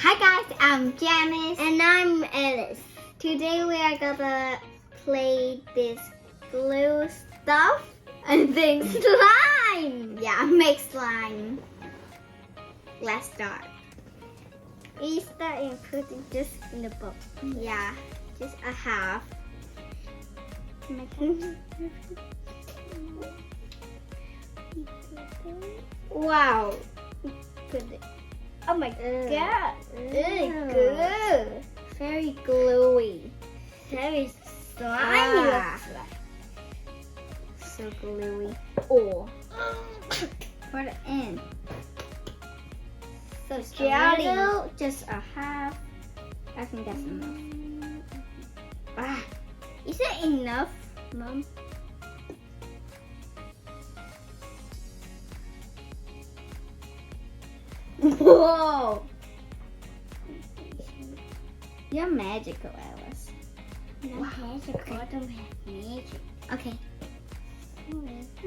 Hi guys, I'm Janice. And I'm Alice. Today we are gonna play this glue stuff and then slime. Yeah, make slime. Let's start. We start and putting this in the bowl. Yeah, just a half. Wow. Put it. Oh my god. Good. Very gluey. Very slimy. Ah. Looks like. So gluey. Oh. Put it in. So Just jelly. a little, just a half. I think that's enough. Ah, Is it enough, Mom? whoa! You're magical, Alice. Not magical. I don't have magic. Okay.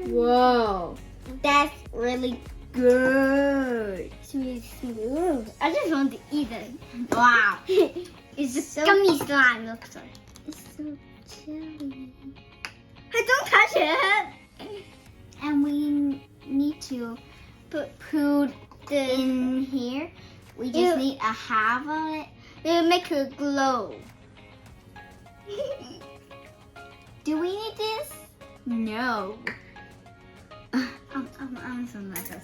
Whoa, that's really good. Sweet smooth. I just want to eat it. Wow, It's just so- gummy slime looks like. it's so jelly. Hey, don't touch it. And we need to put in here. We just Ew. need a half of it. It'll make it glow. Do we need this? No. I'm so nervous.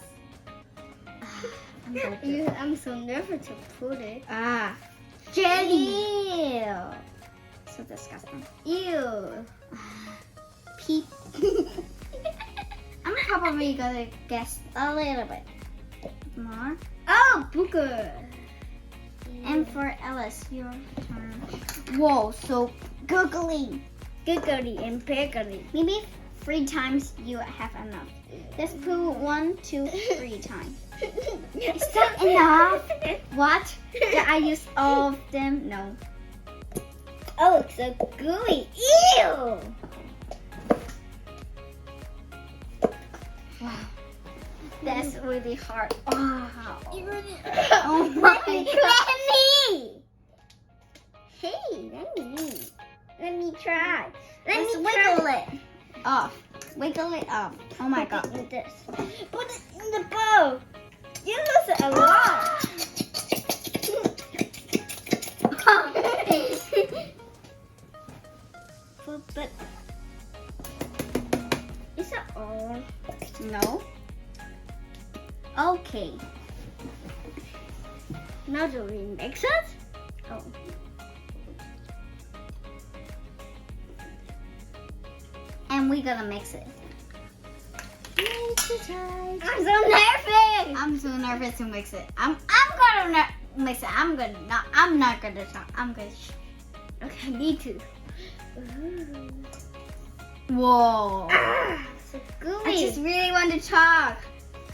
I'm so good. I'm so nervous to put it. Ah, Jelly. ew. So disgusting. Ew. Peep. I'm probably gonna guess a little bit more. Oh, booger. And for Alice, your turn. Whoa, so googly. Giggly and piggly. Maybe 3 times you have enough. Let's put 1, 2, 3 times. Is that enough? What? Did I use all of them? No. Oh, it's so gooey. Ew. Wow. That's really hard. Wow. Oh my Let me. Hey, let me try. Let's wiggle it off. Wiggle it off. Oh my god. Put it in this. Put it in the bowl. You lose a lot. But is it all? No. Okay. Now do we mix it? Oh. And we're gonna mix it. I'm so nervous. I'm so nervous to mix it. I'm gonna mix it. I'm not gonna talk. I'm gonna. Okay, me too. Whoa. Ah, so gooey. I just really want to talk.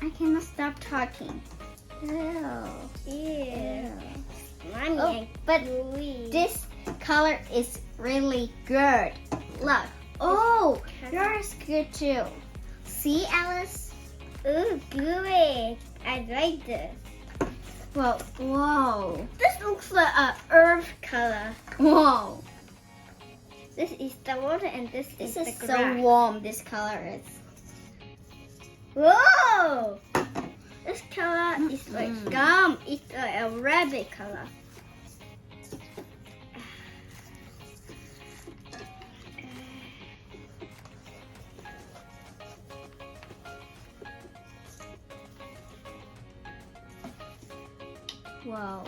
I cannot stop talking. Ew. Slimy Oh, and but gooey. this color is really good. Look. Oh, yours good too. See, Alice? Ooh, gooey. I like this. Well, whoa. This looks like a earth color. Whoa. This is the water and this This is is the so grass. warm, this color is. Whoa! This color is like Mm-mm. gum. It's like a rabbit color. Whoa.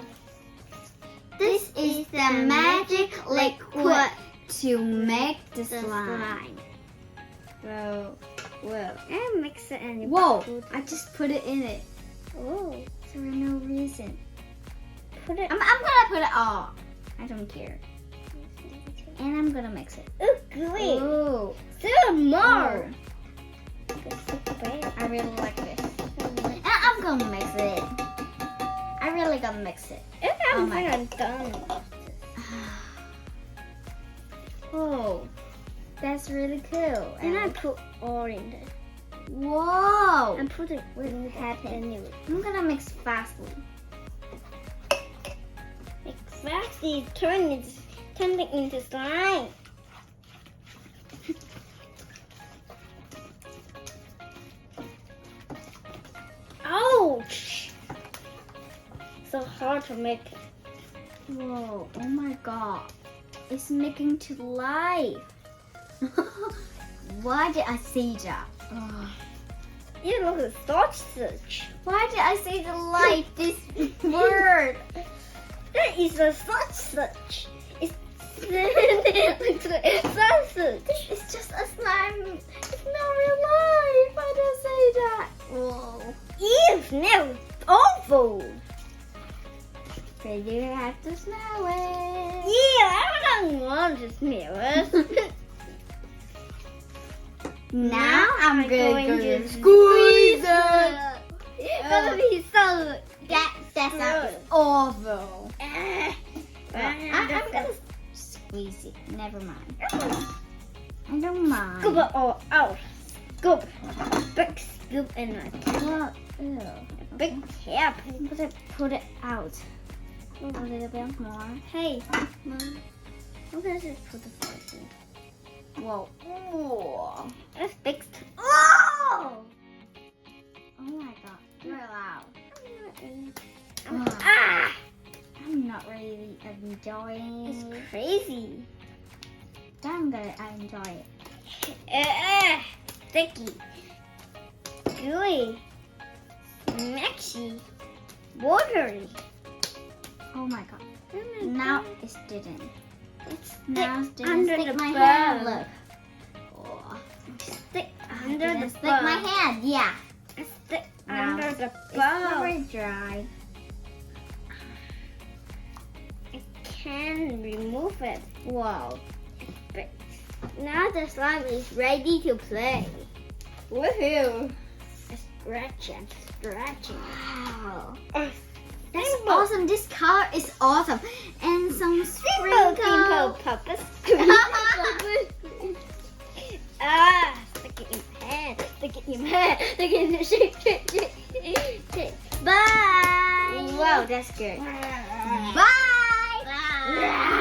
This is the magic liquid to make the slime. Whoa. Whoa. And mix it and Whoa. put- I just put it in it Oh, for no reason. put it. I'm gonna put it all. I don't care. And I'm gonna mix it. Ooh, gooey. Ooh. Still more. I really like this. And I'm gonna mix it. I really gonna mix it. I'm Oh my kind of done. Oh, that's really cool. And I put all in there. Whoa! And put it when it happens anyway. I'm gonna mix fastly. fast is turning into slime. Ouch! So hard to make it. Whoa, oh my god. It's making to life. Why did I say that? You look at sausage. Why did I say the life, this word? That is a sausage. It's sausage. It's just a slime. It's not real life. Why did I say that? Whoa. Ew, smells awful. But you have to smell it. Yeah, I don't want to smell it. Now I'm going to squeeze it. It's gonna be so. That sounds awful. Uh, I'm gonna squeeze it. Never mind. I don't mind. Scoop it all out. Scoop. Big scoop in it. Well, ew. Big cap. Put it out. A little bit more. Hey, Mom. I'm gonna just put the fork in. Whoa. Whoa. That's big. Oh! Oh my god. You're loud. Ah! I'm not really enjoying It's it. crazy. I'm gonna enjoy it. Sticky. Gooey. Maxy. Watery. Oh my god. Now it's didn't. It's Now it didn't under stick the my bowl. hand. Look. Oh. Stick It under didn't the stick my bowl. hand. Yeah. Stick Now under the It's bowl. very dry. I can remove it. Whoa. But now the slime is ready to play. Woohoo! Stretching. Wow. Oh, That's Rainbow. awesome. This color is awesome. And some Rainbow sprinkles. puppets. Stick it in your hand. Stick it in your hand. Stick it in your shake. Bye. Wow, that's good. Bye. Bye.